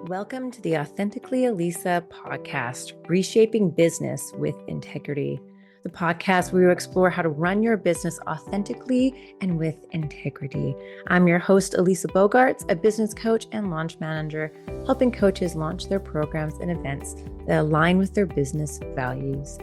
Welcome to the Authentically Elisa podcast, Reshaping Business with Integrity, the podcast where we explore how to run your business authentically and with integrity. I'm your host, Elisa Bogarts, a business coach and launch manager, helping coaches launch their programs and events that align with their business values.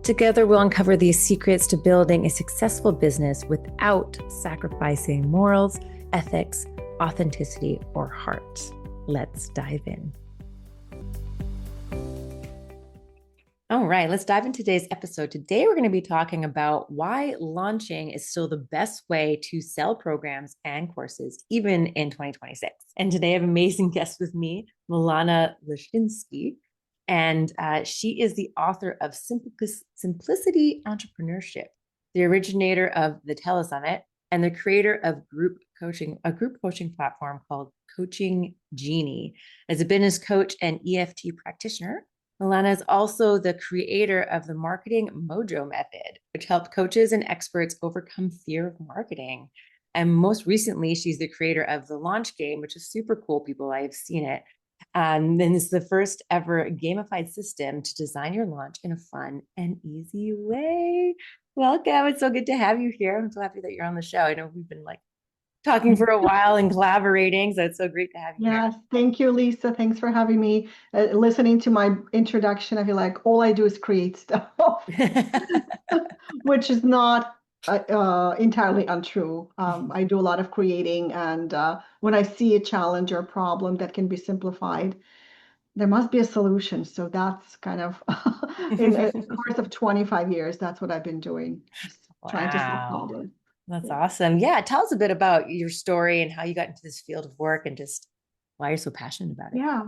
Together, we'll uncover the secrets to building a successful business without sacrificing morals, ethics, authenticity, or heart. Let's dive in. All right, let's dive into today's episode. Today, we're going to be talking about why launching is still the best way to sell programs and courses, even in 2026. And today, I have an amazing guest with me, Milana Leshinsky. And she is the author of Simplicity Entrepreneurship, the originator of the telesummit, and the creator of a group coaching platform called Genie. As a business coach and EFT practitioner, Milana is also the creator of the Marketing Mojo Method, which helped coaches and experts overcome fear of marketing. And most recently, she's the creator of the Launch Game, which is super cool, people. I've seen it. And it's the first ever gamified system to design your launch in a fun and easy way. Welcome. It's so good to have you here. I'm so happy that you're on the show. I know we've been talking for a while and collaborating, so it's so great to have you here. Yes, thank you, Lisa. Thanks for having me. Listening to my introduction, I feel like all I do is create stuff, which is not entirely untrue. I do a lot of creating, and when I see a challenge or a problem that can be simplified, there must be a solution. So that's kind of in the course of 25 years, that's what I've been doing, just trying to solve Wow. problems. That's Yeah. awesome. Yeah. Tell us a bit about your story and how you got into this field of work and just why you're so passionate about it. Yeah.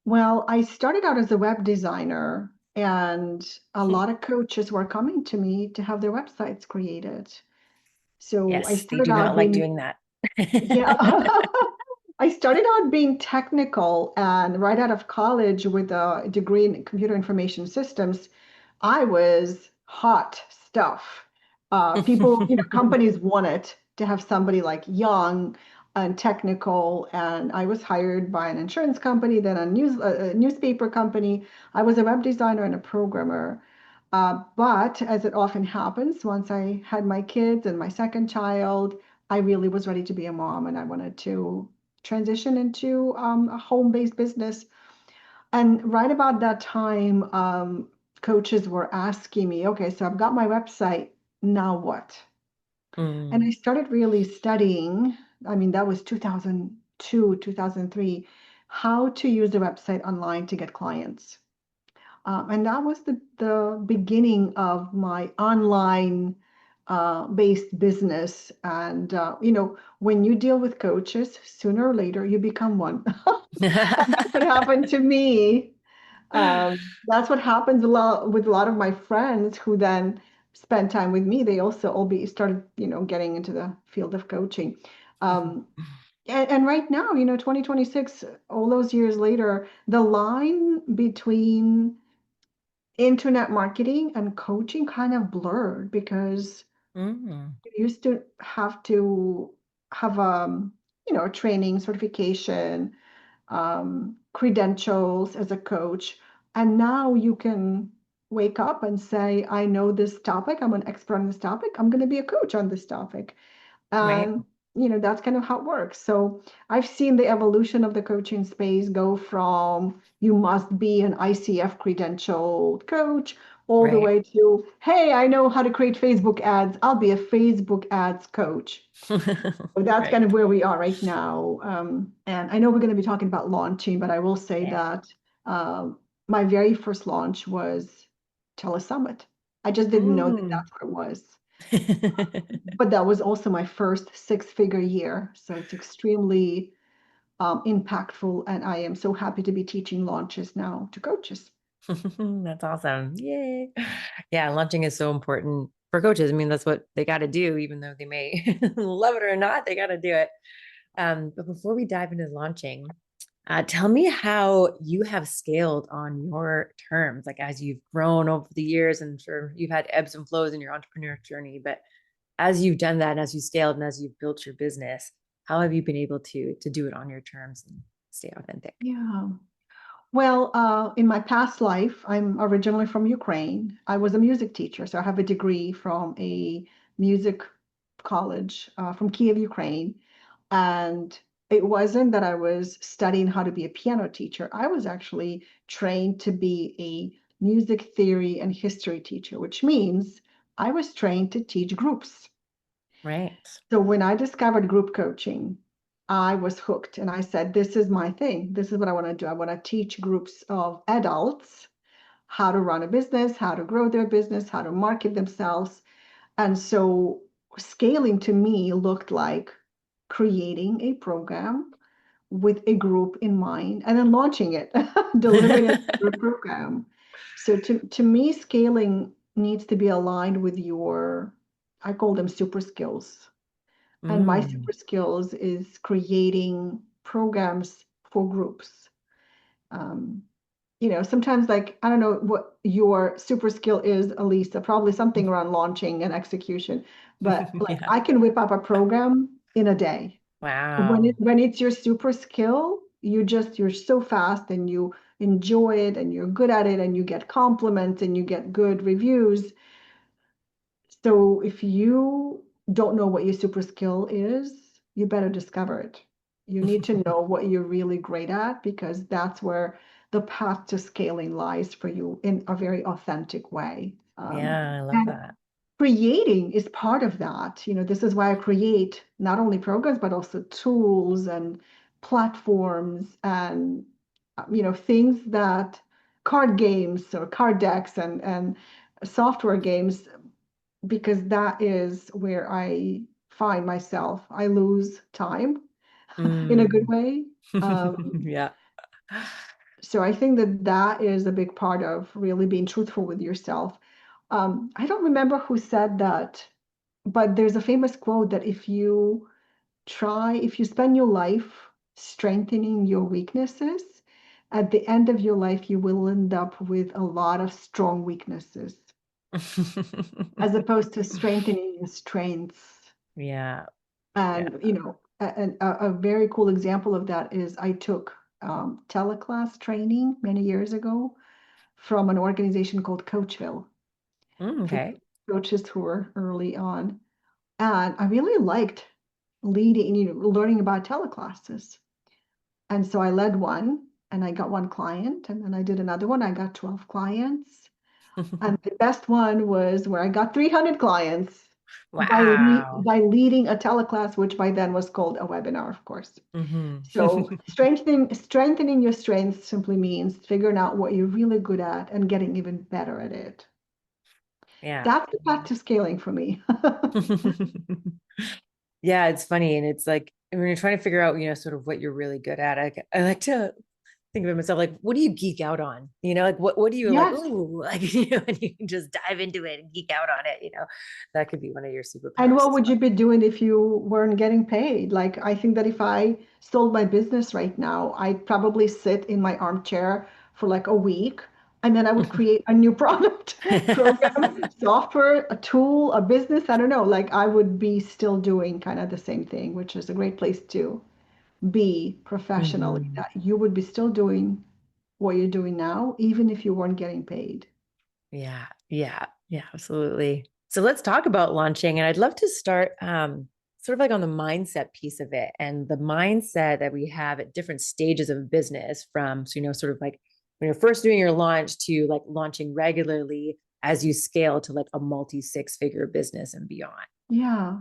Well, I started out as a web designer, and a lot of coaches were coming to me to have their websites created. So I Yes, they started do out not like being, doing that. yeah, I started out being technical, and right out of college with a degree in computer information systems, I was hot stuff. People, companies wanted to have somebody like young and technical, and I was hired by an insurance company, then a newspaper company. I was a web designer and a programmer. But as it often happens, once I had my kids and my second child, I really was ready to be a mom, and I wanted to transition into a home-based business. And right about that time, coaches were asking me, okay, so I've got my website, now what? And I Mm, started really studying, I mean, that was 2002, 2003, how to use the website online to get clients. And that was the beginning of my online based business. And, when you deal with coaches, sooner or later you become one. And that's what happened to me. That's what happens a lot with a lot of my friends who then spend time with me. They also all started, getting into the field of coaching. Um, and right now, 2026, all those years later, the line between internet marketing and coaching kind of blurred because mm, you used to have to have a training certification, credentials as a coach, and now you can wake up and say, I know this topic, I'm an expert on this topic, I'm going to be a coach on this topic. right. And that's kind of how it works. So I've seen the evolution of the coaching space go from you must be an ICF credentialed coach all the Right. way to, hey, I know how to create Facebook ads, I'll be a Facebook ads coach. So that's kind Right. of where we are right now. And I know we're going to be talking about launching, but I will say Yeah. that my very first launch was telesummit. I just didn't know that Mm. that's what it was. But that was also my first six-figure year. So it's extremely impactful. And I am so happy to be teaching launches now to coaches. That's awesome. Yay. Yeah, launching is so important for coaches. I mean, that's what they got to do, even though they may love it or not, they got to do it. But before we dive into launching, tell me how you have scaled on your terms, like as you've grown over the years, and sure you've had ebbs and flows in your entrepreneur journey, but as you've done that, and as you scaled and as you've built your business, how have you been able to do it on your terms? stay authentic? Yeah. Well, in my past life, I'm originally from Ukraine. I was a music teacher, so I have a degree from a music college from Kiev, Ukraine. And it wasn't that I was studying how to be a piano teacher. I was actually trained to be a music theory and history teacher, which means I was trained to teach groups. Right. So when I discovered group coaching, I was hooked and I said, this is my thing. This is what I want to do. I want to teach groups of adults how to run a business, how to grow their business, how to market themselves. And so scaling to me looked like creating a program with a group in mind and then launching it, delivering it through a program. So to me, scaling needs to be aligned with your, I call them super skills. And my Mm. super skills is creating programs for groups. Um, sometimes like, I don't know what your super skill is, Elisa, probably something around launching and execution, but like Yeah. I can whip up a program in a day. Wow. When it's your super skill, you're so fast and you enjoy it and you're good at it and you get compliments and you get good reviews. So if you don't know what your super skill is, you better discover it. You need to know what you're really great at because that's where the path to scaling lies for you in a very authentic way. Yeah, I love And that. creating is part of that. This is why I create not only programs, but also tools and platforms and, things that card games or card decks and software games because that is where I find myself. I lose time in a good Mm. way. Um, Yeah. so I think that that is a big part of really being truthful with yourself. I don't remember who said that, but there's a famous quote that if you spend your life strengthening your weaknesses, at the end of your life, you will end up with a lot of strong weaknesses as opposed to strengthening your strengths. Yeah. Yeah. And, a very cool example of that is I took teleclass training many years ago from an organization called Coachville for Okay. coaches who were early on. And I really liked learning about teleclasses. And so I led one and I got one client, and then I did another one. I got 12 clients. And the best one was where I got 300 clients Wow. by leading a teleclass, which by then was called a webinar, of course. Hmm. So strengthening your strengths simply means figuring out what you're really good at and getting even better at it. Yeah. That's the path to scaling for me. Yeah, it's funny. And it's like when you're trying to figure out, sort of what you're really good at, I like to think of it myself, like, what do you geek out on? Like what do you like, Yes. oh, like, and you can just dive into it and geek out on it. That could be one of your And superpowers what as would you be doing if you weren't getting paid? Like, I think that if I sold my business right now, I'd probably sit in my armchair for like a week and then I would create a new product, program, software, a tool, a business. I don't know. Like, I would be still doing kind of the same thing, which is a great place to be professionally, Mhm. that you would be still doing what you're doing now, even if you weren't getting paid. Yeah, yeah, yeah, absolutely. So let's talk about launching. And I'd love to start sort of like on the mindset piece of it and the mindset that we have at different stages of business from, so, sort of like when you're first doing your launch to like launching regularly as you scale to like a multi six-figure business and beyond. Yeah.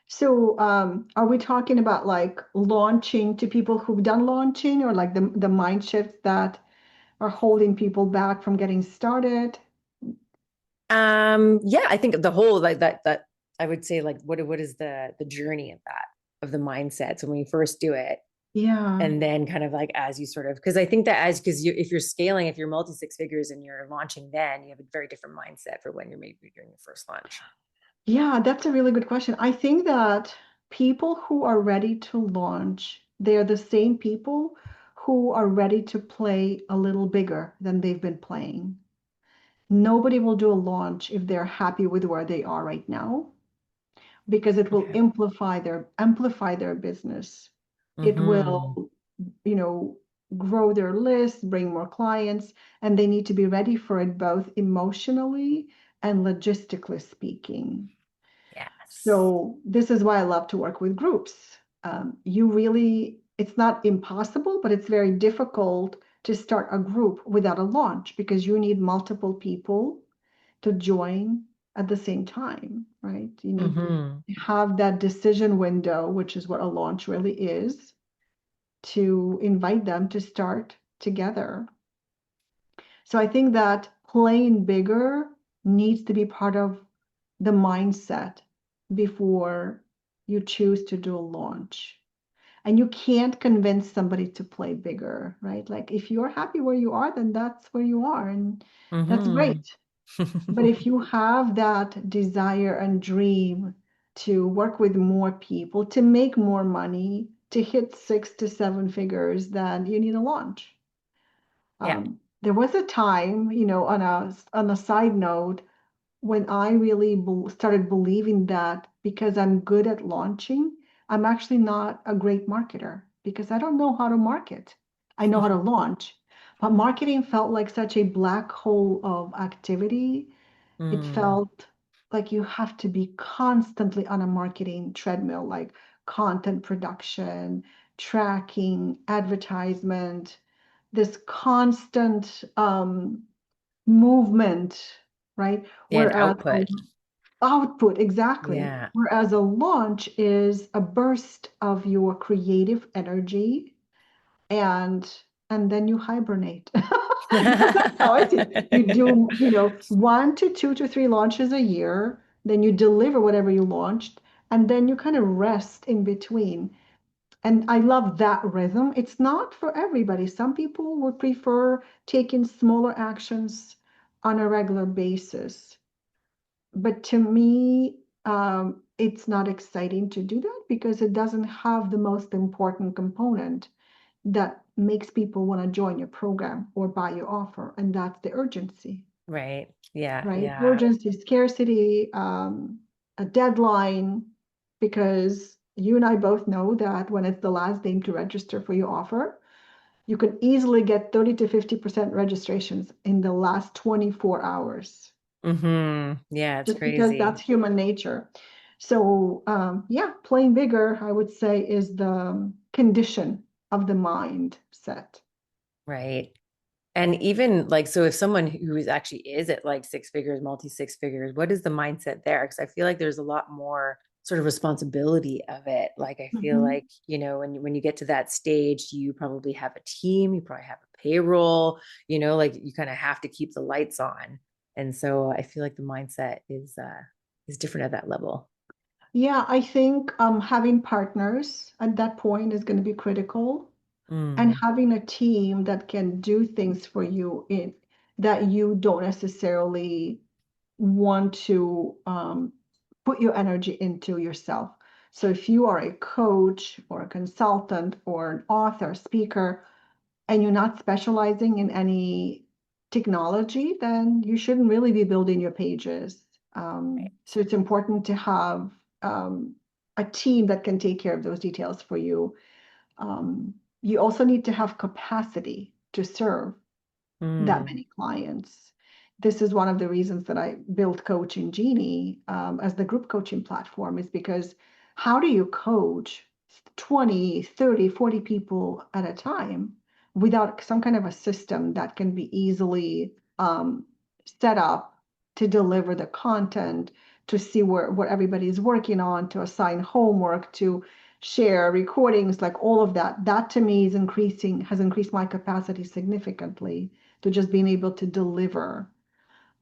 So, are we talking about like launching to people who've done launching or like the mind shifts that are holding people back from getting started? Yeah, I think the whole like that I would say like what is the journey of that of the mindset. So when you first do it, Yeah. and then kind of like as you sort of because I think that as because you if you're scaling, if you're multi six figures and you're launching, then you have a very different mindset for when you're maybe doing your first launch. Yeah, that's a really good question. I think that people who are ready to launch, they're the same people who are ready to play a little bigger than they've been playing. Nobody will do a launch if they're happy with where they are right now, because it will Okay. amplify their business. It Mm-hmm. will grow their list, bring more clients, and they need to be ready for it both emotionally and logistically speaking. Yes. So this is why I love to work with groups. It's not impossible, but it's very difficult to start a group without a launch because you need multiple people to join at the same time, right? You need Mm-hmm. to have that decision window, which is what a launch really is, to invite them to start together. So I think that playing bigger needs to be part of the mindset before you choose to do a launch. And you can't convince somebody to play bigger, right? Like if you're happy where you are, then that's where you are, and that's Mm-hmm. great. But if you have that desire and dream to work with more people, to make more money, to hit 6 to 7 figures, then you need a launch. Yeah. There was a time, on a side note, when I really started believing that because I'm good at launching, I'm actually not a great marketer because I don't know how to market. I know how to launch, but marketing felt like such a black hole of activity. It Mm. felt like you have to be constantly on a marketing treadmill, like content production, tracking, advertisement, this constant movement, right? Yeah, and Whereas output. output, exactly. Yeah. Whereas a launch is a burst of your creative energy, and then you hibernate. That's how I see it. You do, 1 to 2 to 3 launches a year, then you deliver whatever you launched, and then you kind of rest in between. And I love that rhythm. It's not for everybody. Some people would prefer taking smaller actions on a regular basis. But to me, it's not exciting to do that because it doesn't have the most important component that makes people want to join your program or buy your offer, and that's the urgency, Right. Yeah. right? Yeah. Urgency, scarcity, a deadline, because you and I both know that when it's the last day to register for your offer, you can easily get 30 to 50% registrations in the last 24 hours, Mm-hmm. Yeah, it's just because crazy. that's human nature. So, yeah, playing bigger, I would say, is the condition of the mindset. Right. And even like, so if someone who is actually is at like six figures, multi six figures, what is the mindset there? Because I feel like there's a lot more sort of responsibility of it. Like, I feel Mhm. like, when you get to that stage, you probably have a team, you probably have a payroll, like you kind of have to keep the lights on. And so I feel like the mindset is different at that level. Yeah, I think having partners at that point is going to be critical, and Mm, having a team that can do things for you in that you don't necessarily want to put your energy into yourself. So if you are a coach or a consultant or an author, speaker, and you're not specializing in any technology, then you shouldn't really be building your pages. right. So it's important to have a team that can take care of those details for you. You also need to have capacity to serve that Mm, many clients. This is one of the reasons that I built Coaching Genie as the group coaching platform, is because how do you coach 20, 30, 40 people at a time without some kind of a system that can be easily set up to deliver the content, to see what everybody's working on, to assign homework, to share recordings, like all of that. That to me has increased my capacity significantly to just being able to deliver.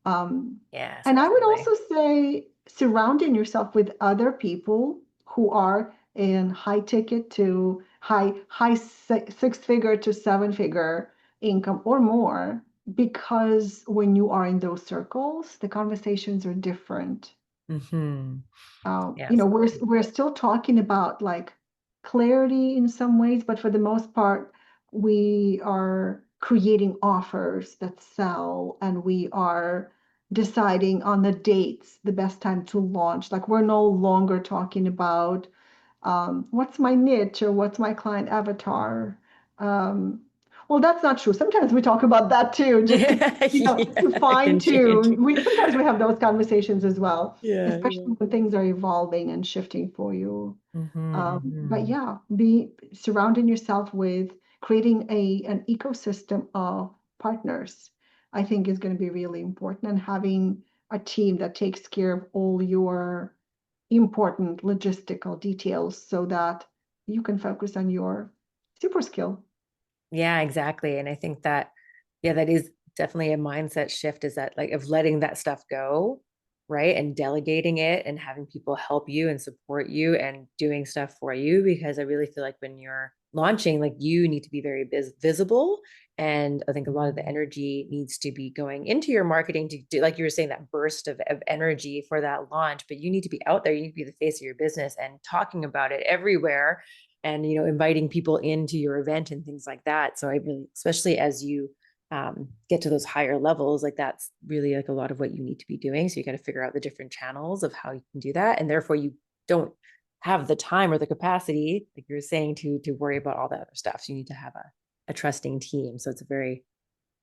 Um, yes, and I would absolutely. also say surrounding yourself with other people who are in high ticket to high 6 figure to 7 figure income or more, because when you are in those circles, the conversations are different. Hmm. Yeah, We're absolutely. we're still talking about like clarity in some ways, but for the most part, we are creating offers that sell, and we are deciding on the dates, the best time to launch. Like we're no longer talking about what's my niche or what's my client avatar. Um, well, that's not true. Sometimes we talk about that too, just to, Yeah, to it can fine change. tune. Sometimes we have those conversations as well, Yeah, yeah. especially when things are evolving and shifting for you. But Hmm. yeah, be surrounding yourself with creating an ecosystem of partners, I think is going to be really important, and having a team that takes care of all your important logistical details so that you can focus on your super skill. Yeah, exactly. And I think that, yeah, that is definitely a mindset shift is that like of letting that stuff go, right? And delegating it and having people help you and support you and doing stuff for you. Because I really feel like when you're launching, like you need to be very visible. And I think a lot of the energy needs to be going into your marketing to do, like you were saying, that burst of energy for that launch. But you need to be out there, you need to be the face of your business and talking about it everywhere and inviting people into your event and things like that. So I really, especially as you get to those higher levels, like that's really like a lot of what you need to be doing. So you got to figure out the different channels of how you can do that, and therefore you don't have the time or the capacity, like you were saying, to worry about all that other stuff. So you need to have a trusting team. So it's a very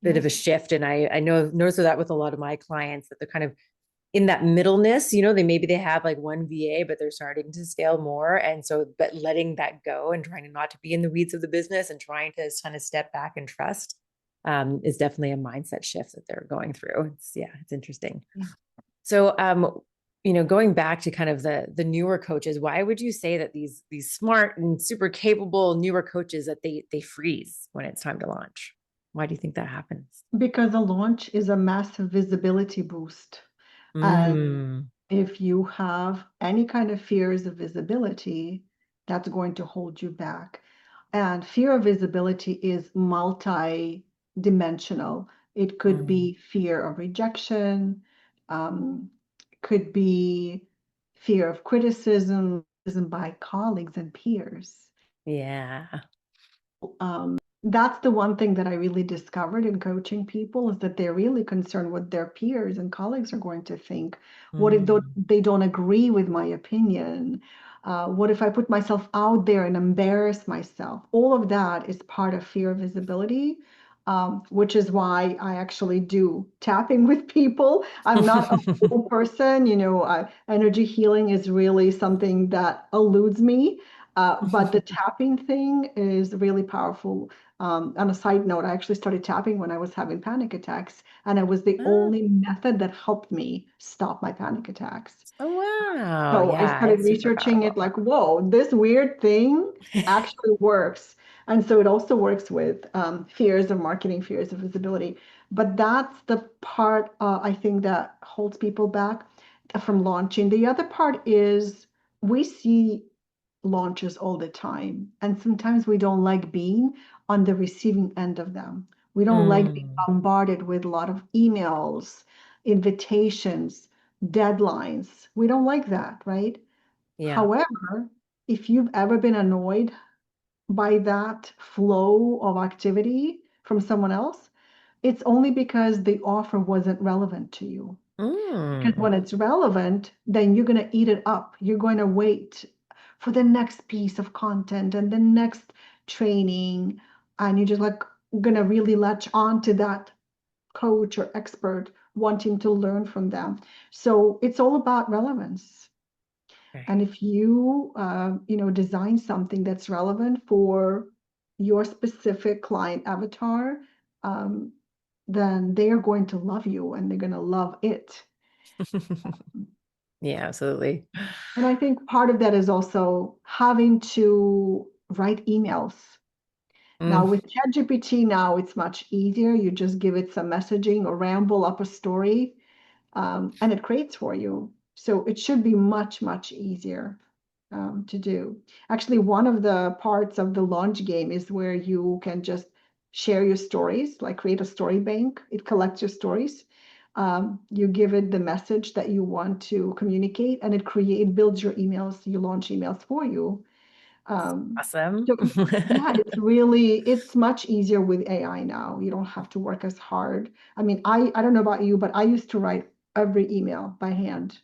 bit of a Yes. shift, and I know notice that with a lot of my clients that they're kind of in that middleness, they have like one VA, but they're starting to scale more. And so, but letting that go and trying not to be in the weeds of the business and trying to kind of step back and trust is definitely a mindset shift that they're going through. It's interesting. Yeah. So, going back to kind of the newer coaches, why would you say that these smart and super capable newer coaches that they freeze when it's time to launch? Why do you think that happens? Because a launch is a massive visibility boost. And Mm, if you have any kind of fears of visibility, that's going to hold you back. And fear of visibility is multi-dimensional. It could mm, be fear of rejection, um, could be fear of criticism by colleagues and peers. yeah. That's the one thing that I really discovered in coaching people is that they're really concerned what their peers and colleagues are going to think. What if Mm, they don't agree with my opinion? What if I put myself out there and embarrass myself? All of that is part of fear of visibility, which is why I actually do tapping with people. I'm not a whole person, energy healing is really something that eludes me. But the tapping thing is really powerful. On a side note, I actually started tapping when I was having panic attacks, and it was the Oh, only method that helped me stop my panic attacks. oh, wow. So I Yeah, started it's super researching it powerful. like, whoa, this weird thing actually works. And so it also works with fears of marketing, fears of visibility. But that's the part I think that holds people back from launching. The other part is we see launches all the time. And sometimes we don't like being on the receiving end of them. We don't like being Mm, bombarded with a lot of emails, invitations, deadlines. We don't like that, right? yeah. However, if you've ever been annoyed by that flow of activity from someone else, it's only because the offer wasn't relevant to you. Because Mm, when it's relevant, then you're going to eat it up. You're going to wait for the next piece of content and the next training. And you're just like going to really latch on to that coach or expert wanting to learn from them. So it's all about relevance. okay. And if you, design something that's relevant for your specific client avatar, um, then they are going to love you and they're going to love it. Yeah, absolutely. And I think part of that is also having to write emails. Now Mm, with ChatGPT now it's much easier. You just give it some messaging or ramble up a story, and it creates for you. So it should be much, much easier to do. Actually, one of the parts of the launch game is where you can just share your stories, like create a story bank. It collects your stories. You give it the message that you want to communicate, and it builds your emails, you launch emails for you. Um, awesome. so yeah, it's much easier with AI now. You don't have to work as hard. I mean, I don't know about you, but I used to write every email by hand,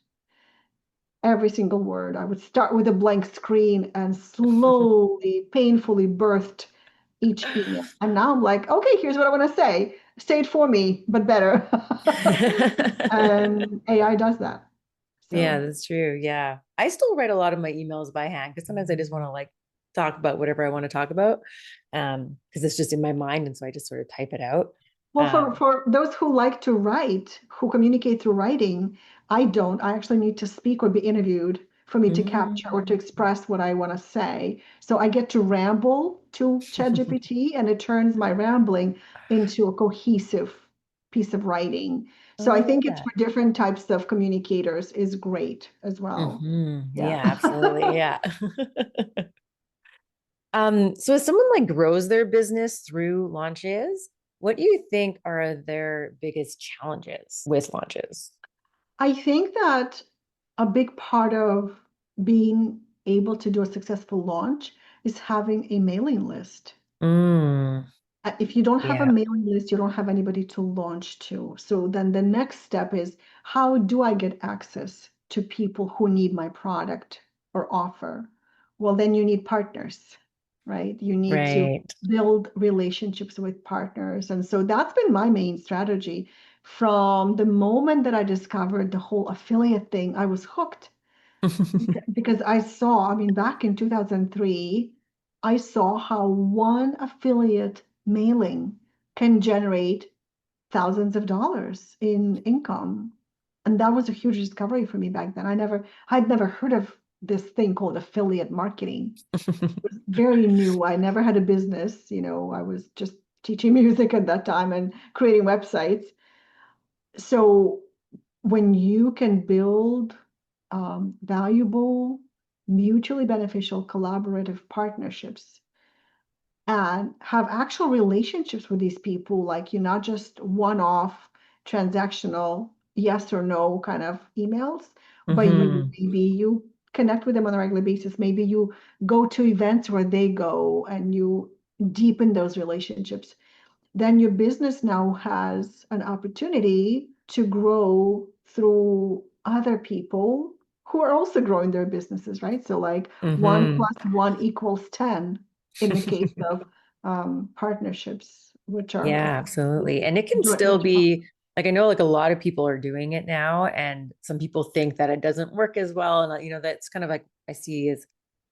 every single word. I would start with a blank screen and slowly, painfully birthed each email. And now I'm like, okay, here's what I want to say. Say it for me, but better. And AI does that. Yeah, So, that's true. Yeah. I still write a lot of my emails by hand because sometimes I just want to like talk about whatever I want to talk about. Because it's just in my mind. And so I just sort of type it out. well, Um, for those who like to write, who communicate through writing, I don't. I actually need to speak or be interviewed for me to capture or to mm. express what I want to say. So I get to ramble to ChatGPT and it turns my rambling into a cohesive piece of writing. So Oh, I I love think it's that. for different types of communicators is great as well. Yeah. Yeah, absolutely. Yeah. So as someone like grows their business through launches, what do you think are their biggest challenges with launches? I think that a big part of being able to do a successful launch is having a mailing list. Mm, If you don't have a yeah, mailing list, you don't have anybody to launch to. So then the next step is how do I get access to people who need my product or offer? Well, then you need partners, right? You need to right. build relationships with partners. And so that's been my main strategy. From the moment that I discovered the whole affiliate thing, I was hooked because I saw, I mean, back in 2003, I saw how one affiliate mailing can generate thousands of dollars in income. And that was a huge discovery for me back then. I'd never heard of this thing called affiliate marketing. It was very new. I never had a business, I was just teaching music at that time and creating websites. So when you can build valuable, mutually beneficial, collaborative partnerships and have actual relationships with these people, like you're not just one-off transactional yes or no kind of emails, but maybe you connect with them on a regular basis. Maybe you go to events where they go and you deepen those relationships, then your business now has an opportunity to grow through other people who are also growing their businesses, right? So, like one Mm-hmm. plus one equals 10 in the case of partnerships, which are, of Yeah, course, absolutely. And it can directly still to clients. be like I know like a lot of people are doing it now, and some people think that it doesn't work as well. And that's kind of like I see as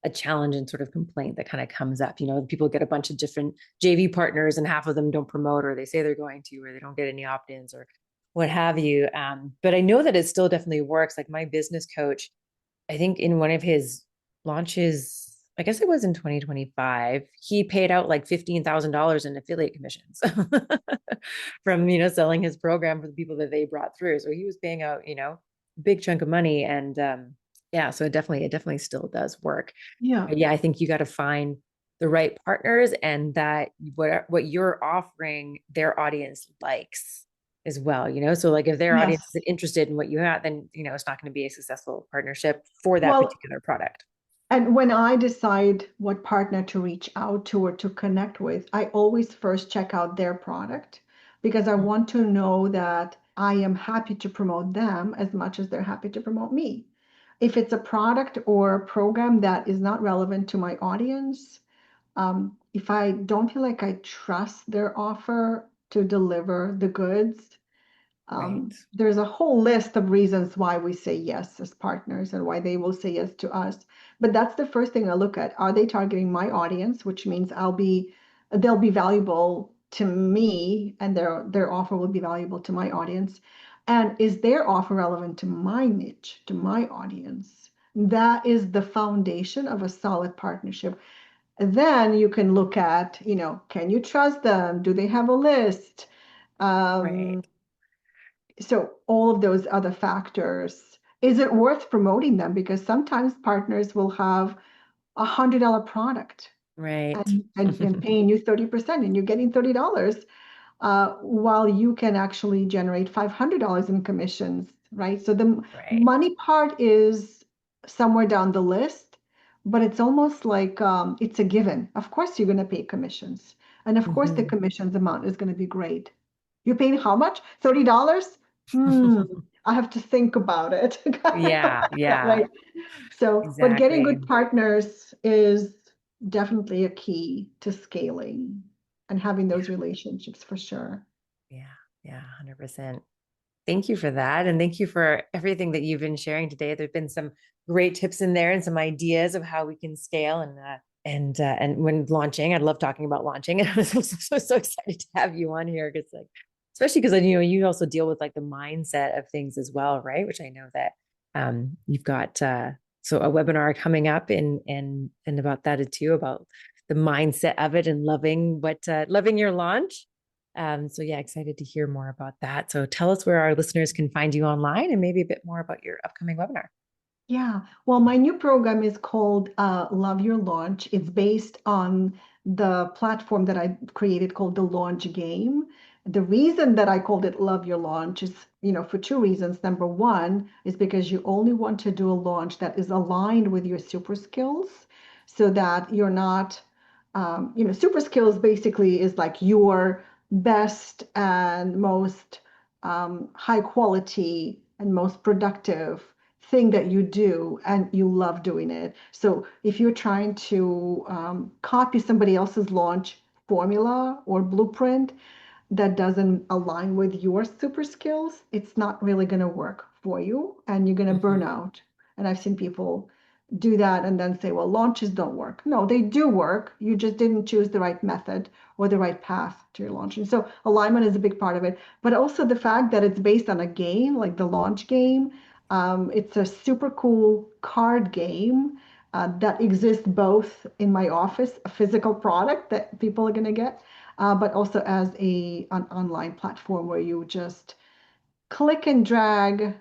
a challenge and sort of complaint that kind of comes up. People get a bunch of different JV partners and half of them don't promote or they say they're going to, or they don't get any opt-ins or what have you. But I know that it still definitely works. Like my business coach, I think in one of his launches, I guess it was in 2025, he paid out like $15,000 in affiliate commissions from, selling his program for the people that they brought through. So he was paying out, a big chunk of money. And yeah, so it definitely still does work. Yeah. But yeah, I think you got to find the right partners and that what you're offering their audience likes as well, so like if their audience Yes. is interested in what you have, then it's not going to be a successful partnership for that Well, particular product. and when I decide what partner to reach out to or to connect with, I always first check out their product because I want to know that I am happy to promote them as much as they're happy to promote me. If it's a product or a program that is not relevant to my audience, if I don't feel like I trust their offer to deliver the goods, Right. there's a whole list of reasons why we say yes as partners and why they will say yes to us. But that's the first thing I look at. Are they targeting my audience, which means they'll be valuable to me and their offer will be valuable to my audience. And is their offer relevant to my niche, to my audience? That is the foundation of a solid partnership. Then you can look at, can you trust them? Do they have a list? Right. Um, so all of those other factors, is it worth promoting them? Because sometimes partners will have $100 product Right. and paying you 30% and you're getting $30 while you can actually generate $500 in commissions, right? So the Right. money part is somewhere down the list, but it's almost like it's a given. Of course, you're going to pay commissions. And of course, the Mhm. commissions amount is going to be great. You're paying how much? $30? I have to think about it. Yeah. Yeah. Right. So, but getting Exactly. good partners is definitely a key to scaling and having Yeah. those relationships for sure. Yeah. Yeah. 100%. Thank you for that. And thank you for everything that you've been sharing today. There've been some great tips in there and some ideas of how we can scale and when launching, I love talking about launching. And I was so excited to have you on here because like, especially because you also deal with like the mindset of things as well, right? Which I know that you've got so a webinar coming up and about that too, about the mindset of it and loving your launch. So yeah, excited to hear more about that. So tell us where our listeners can find you online and maybe a bit more about your upcoming webinar. Yeah, well, my new program is called Love Your Launch. It's based on the platform that I created called the Launch Game. The reason that I called it Love Your Launch is, for two reasons. Number one is because you only want to do a launch that is aligned with your super skills so that you're not, super skills basically is like your best and most high quality and most productive thing that you do and you love doing it. So if you're trying to copy somebody else's launch formula or blueprint that doesn't align with your super skills, it's not really going to work for you and you're going to burn Mhm. out. And I've seen people do that and then say, well, launches don't work. No, they do work. You just didn't choose the right method or the right path to your launch. And so alignment is a big part of it, but also the fact that it's based on a game, like the launch game. It's a super cool card game that exists both in my office, a physical product that people are going to get, but also as an online platform where you just click and drag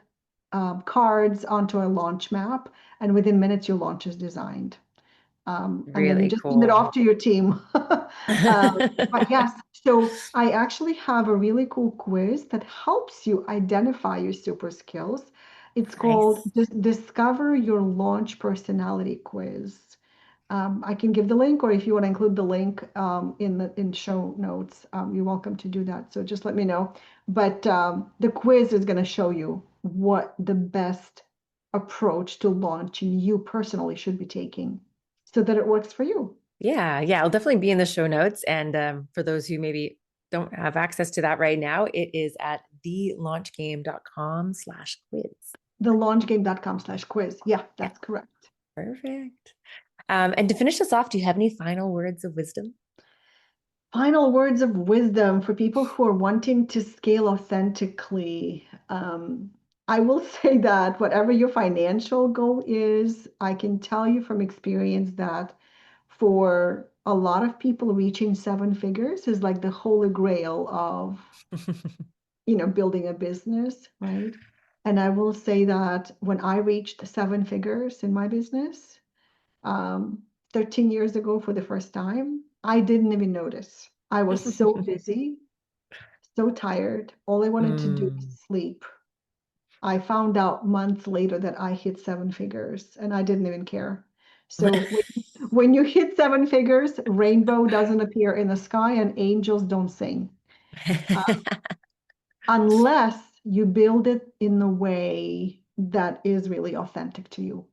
cards onto a launch map, and within minutes your launch is designed. And then you Really just send it cool. off to your team. But yes, so I actually have a really cool quiz that helps you identify your super skills. It's called Nice. Discover Your Launch Personality Quiz. I can give the link, or if you want to include the link in show notes, you're welcome to do that. So just let me know. But the quiz is going to show you what the best approach to launching you personally should be taking so that it works for you. Yeah, yeah, I'll definitely be in the show notes. And for those who maybe don't have access to that right now, it is at thelaunchgame.com/quiz. Thelaunchgame.com/quiz. Yeah, Yeah, that's correct. perfect. And to finish us off, do you have any final words of wisdom? Final words of wisdom for people who are wanting to scale authentically. I will say that whatever your financial goal is, I can tell you from experience that for a lot of people, reaching seven figures is like the holy grail of, building a business, right? And I will say that when I reached seven figures in my business, um, 13 years ago for the first time, I didn't even notice. I was so busy, so tired. All I wanted to do was Mm. sleep. I found out months later that I hit seven figures and I didn't even care. So when you hit seven figures, rainbow doesn't appear in the sky and angels don't sing. Uh, unless you build it in a way that is really authentic to you.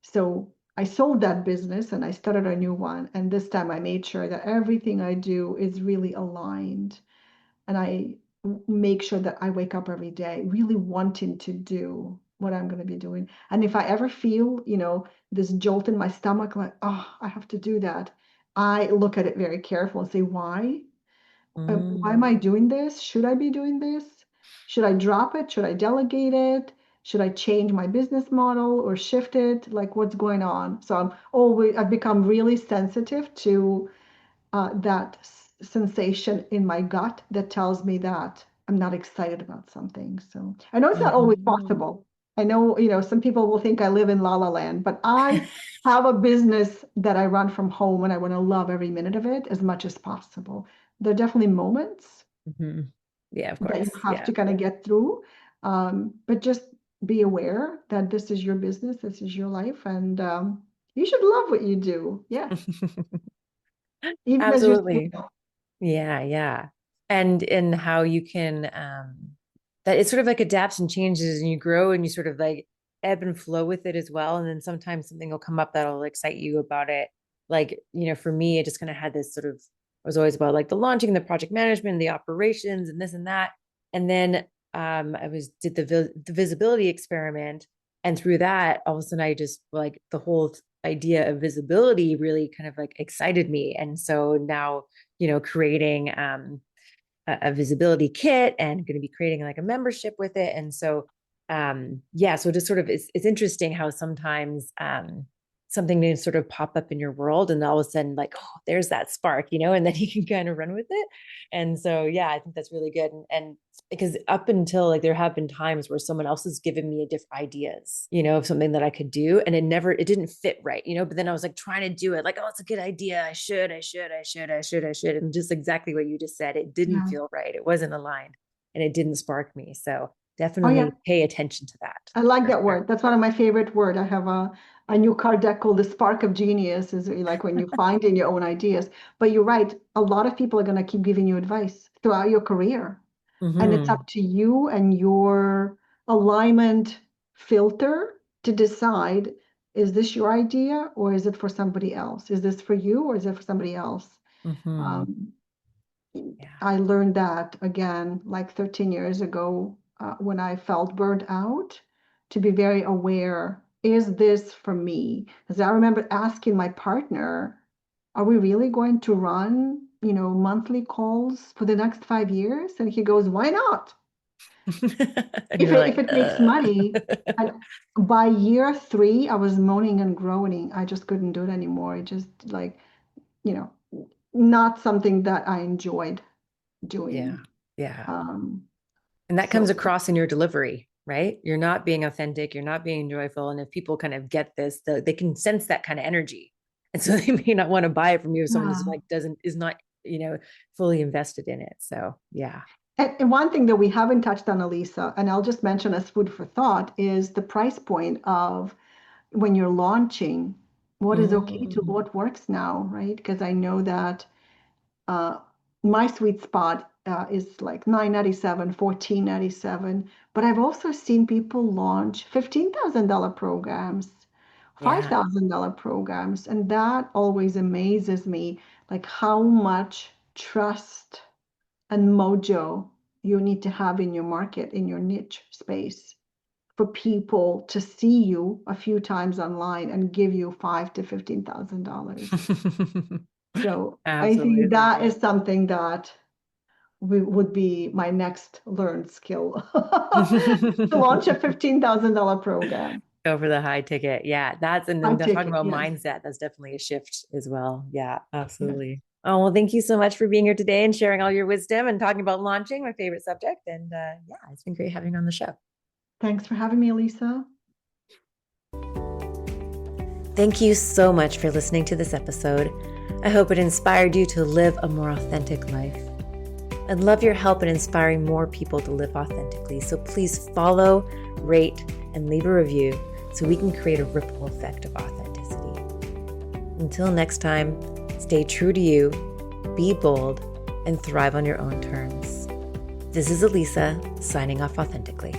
So I sold that business and I started a new one. And this time I made sure that everything I do is really aligned. And I make sure that I wake up every day really wanting to do what I'm going to be doing. And if I ever feel, this jolt in my stomach, like, oh, I have to do that, I look at it very careful and say, why? Why am Mm. I doing this? Should I be doing this? Should I drop it? Should I delegate it? Should I change my business model or shift it? Like what's going on? So I've become really sensitive to that sensation in my gut that tells me that I'm not excited about something. So I know it's not always Mhm. possible. I know, some people will think I live in la la land, but I have a business that I run from home and I want to love every minute of it as much as possible. There are definitely moments Mhm. Yeah, of that you course. have Yeah. to kind of get through, but just be aware that this is your business, this is your life, and you should love what you do. Yes, even as you're Absolutely. single. Yeah, yeah. And in how you can that it sort of like adapts and changes and you grow and you sort of like ebb and flow with it as well. And then sometimes something will come up that'll excite you about it like, for me, it just kind of had this sort of, I was always about like the launching, the project management, the operations and this and that. And then did the visibility experiment. And through that, all of a sudden I just like the whole idea of visibility really kind of like excited me. And so now, creating a visibility kit and going to be creating like a membership with it. And so, so just sort of, it's interesting how sometimes, something may sort of pop up in your world and all of a sudden like, oh, there's that spark, and then you can kind of run with it. And so, yeah, I think that's really good. And because up until like, there have been times where someone else has given me different ideas, of something that I could do. And it didn't fit right, but then I was like trying to do it like, oh, it's a good idea. I should. And just exactly what you just said, it didn't Yeah. feel right. It wasn't aligned and it didn't spark me. So Oh yeah. definitely pay attention to that. I like For that sure. word. That's one of my favorite word. I have a new card deck called the Spark of Genius, is like when you find in your own ideas. But you're right, a lot of people are going to keep giving you advice throughout your career. And it's Mm-hmm. up to you and your alignment filter to decide, is this your idea or is it for somebody else? Is this for you or is it for somebody else? Mm-hmm. Um, Yeah. I learned that again, like 13 years ago, when I felt burnt out, to be very aware, is this for me? Because I remember asking my partner, are we really going to run, monthly calls for the next 5 years? And he goes, why not? And If you're it, if like, it makes money. And by year 3, I was moaning and groaning. I just couldn't do it anymore. It just like, you know, not something that I enjoyed yeah, doing. yeah. Um, And that comes so across in your delivery, right? You're not being authentic. You're not being joyful. And if people kind of get this, they can sense that kind of energy. And so they may not want to buy it from you if someone is yeah. like, is not, fully invested in it. So yeah. And one thing that we haven't touched on, Elisa, and I'll just mention as food for thought, is the price point of when you're launching, what is okay to Mm, what works now, right? Because I know that uh, my sweet spot is like 997, 1497, but I've also seen people launch $15,000 programs, yeah. $5,000 programs, and that always amazes me, like how much trust and mojo you need to have in your market, in your niche space, for people to see you a few times online and give you five to $15,000. So I think Absolutely. that is something that would be my next learned skill to launch a $15,000 program. Go for the high ticket. Yeah, and I then take talking it, about yes. mindset, that's definitely a shift as well. Yeah, Yes. absolutely. Oh, well, thank you so much for being here today and sharing all your wisdom and talking about launching, my favorite subject. And yeah, it's been great having you on the show. Thanks for having me, Elisa. Thank you so much for listening to this episode. I hope it inspired you to live a more authentic life. I'd love your help in inspiring more people to live authentically. So please follow, rate, and leave a review so we can create a ripple effect of authenticity. Until next time, stay true to you, be bold, and thrive on your own terms. This is Elisa, signing off authentically.